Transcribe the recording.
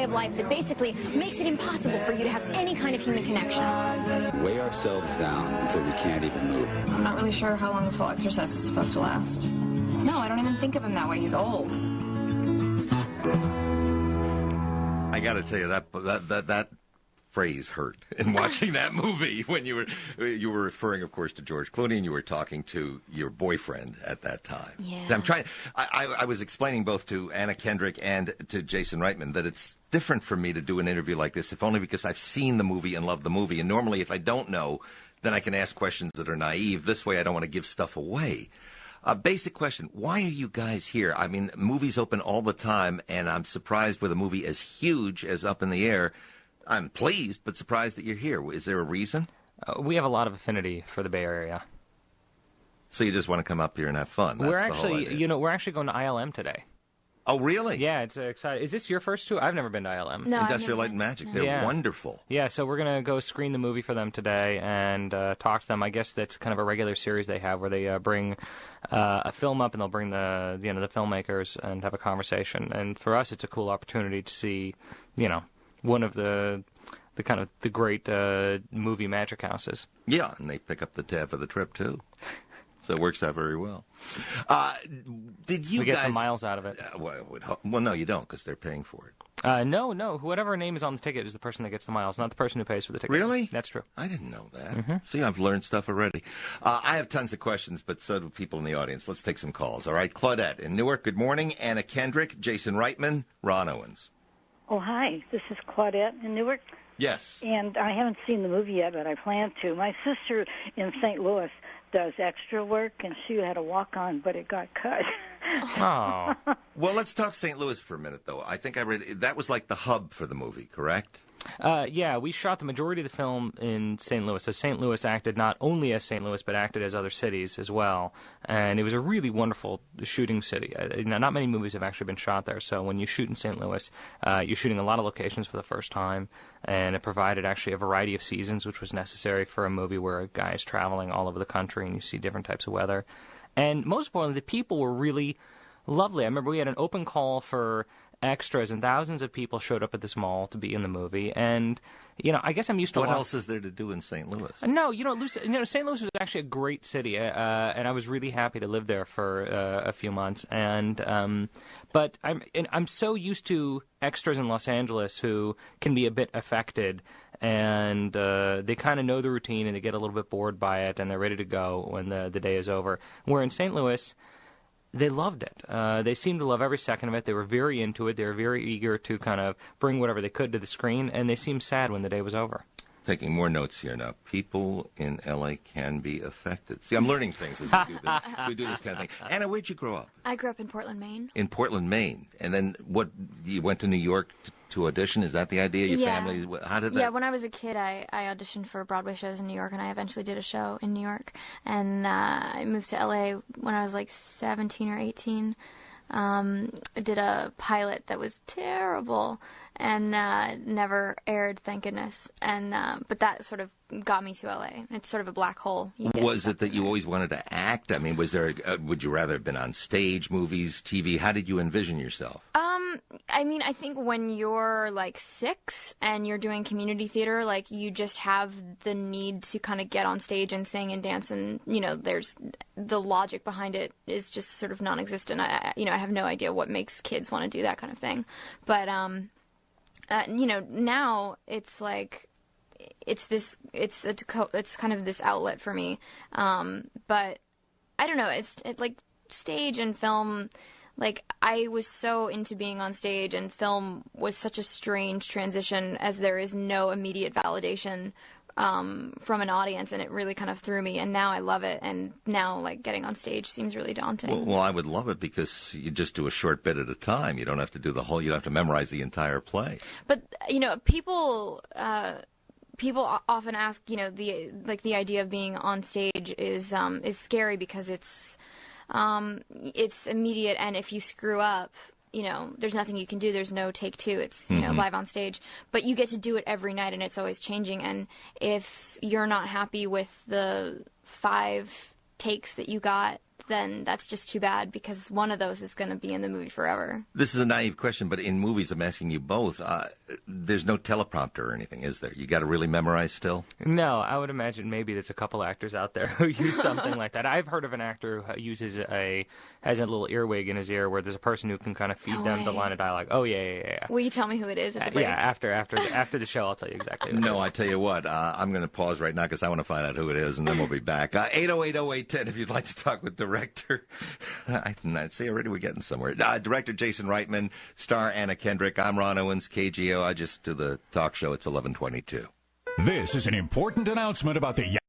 way of life that basically makes it impossible for you to have any kind of human connection. Weigh ourselves down until we can't even move. I'm not really sure how long this whole exercise is supposed to last. No, I don't even think of him that way. He's old. I got to tell you, that phrase hurt in watching that movie when you were referring, of course, to George Clooney, and you were talking to your boyfriend at that time. Yeah. I was explaining both to Anna Kendrick and to Jason Reitman that it's different for me to do an interview like this, if only because I've seen the movie and loved the movie. And normally, if I don't know, then I can ask questions that are naive. This way, I don't want to give stuff away. A basic question, why are you guys here? I mean, movies open all the time, and I'm surprised with a movie as huge as Up in the Air. I'm pleased, but surprised that you're here. Is there a reason? We have a lot of affinity for the Bay Area. So you just want to come up here and have fun? That's we're the whole idea. We're actually going to ILM today. Oh, really? Yeah, it's exciting. Is this your first tour? I've never been to ILM. No, Industrial Light and Magic. They're wonderful. Yeah, so we're going to go screen the movie for them today and talk to them. I guess that's kind of a regular series they have where they bring a film up and they'll bring the filmmakers and have a conversation. And for us, it's a cool opportunity to see, one of the kind of the great movie magic houses. Yeah, and they pick up the tab for the trip, too. So it works out very well. Did you we get guys... some miles out of it. Well, no, you don't, because they're paying for it. No. Whatever name is on the ticket is the person that gets the miles, not the person who pays for the ticket. Really? That's true. I didn't know that. Mm-hmm. See, I've learned stuff already. I have tons of questions, but so do people in the audience. Let's take some calls. All right, Claudette in Newark, good morning. Anna Kendrick, Jason Reitman, Ronn Owens. Oh, hi. This is Claudette in Newark. Yes. And I haven't seen the movie yet, but I plan to. My sister in St. Louis does extra work, and she had a walk-on, but it got cut. Oh. Well, let's talk St. Louis for a minute, though. I think I read that was like the hub for the movie, correct? Yeah, we shot the majority of the film in St. Louis. So St. Louis acted not only as St. Louis, but acted as other cities as well. And it was a really wonderful shooting city. Not many movies have actually been shot there. So when you shoot in St. Louis, you're shooting a lot of locations for the first time. And it provided actually a variety of seasons, which was necessary for a movie where a guy is traveling all over the country and you see different types of weather. And most importantly, the people were really lovely. I remember we had an open call for extras, and thousands of people showed up at this mall to be in the movie. And, I guess I'm used to What else is there to do in St. Louis? No, St. Louis was actually a great city, and I was really happy to live there for a few months. And but I'm so used to extras in Los Angeles who can be a bit affected, and they kind of know the routine, and they get a little bit bored by it, and they're ready to go when the day is over. Where in St. Louis, they loved it. They seemed to love every second of it. They were very into it. They were very eager to kind of bring whatever they could to the screen, and they seemed sad when the day was over. Taking more notes here now. People in L.A. can be affected. See, I'm learning things as we do this kind of thing. Anna, where'd you grow up? I grew up in Portland, Maine. In Portland, Maine. And then you went to New York to audition? Is that the idea? Your family? How did that? Yeah, when I was a kid, I auditioned for Broadway shows in New York, and I eventually did a show in New York. And I moved to L.A. when I was like 17 or 18. I did a pilot that was terrible and never aired, thank goodness. And but that sort of got me to LA. It's sort of a black hole. Was it that you always wanted to act? I mean, was there? Would you rather have been on stage, movies, TV? How did you envision yourself? I mean, I think when you're like 6 and you're doing community theater, like you just have the need to kind of get on stage and sing and dance, and there's the logic behind it is just sort of non-existent. I have no idea what makes kids want to do that kind of thing, but now it's like it's kind of this outlet for me, but I don't know. It's like stage and film. Like, I was so into being on stage, and film was such a strange transition as there is no immediate validation from an audience, and it really kind of threw me, and now I love it, and now, like, getting on stage seems really daunting. Well, I would love it because you just do a short bit at a time. You don't have to do the whole, you don't have to memorize the entire play. But, people often ask, the idea of being on stage is scary because it's immediate, and if you screw up, there's nothing you can do. There's no take two. It's, live on stage. But you get to do it every night, and it's always changing. And if you're not happy with the 5 takes that you got, then that's just too bad, because one of those is going to be in the movie forever. This is a naive question, but in movies, I'm asking you both. There's no teleprompter or anything, is there? You got to really memorize still? No, I would imagine maybe there's a couple actors out there who use something like that. I've heard of an actor who has a little earwig in his ear where there's a person who can kind of feed them the line of dialogue. Oh, yeah. Will you tell me who it is at the break? Yeah, after the show, I'll tell you exactly who it is. No, I tell you what, I'm going to pause right now because I want to find out who it is, and then we'll be back. 808-0810 if you'd like to talk with director. I'd say already we're getting somewhere. Director Jason Reitman, star Anna Kendrick. I'm Ronn Owens, KGO. I just do the talk show. It's 11:22. This is an important announcement about the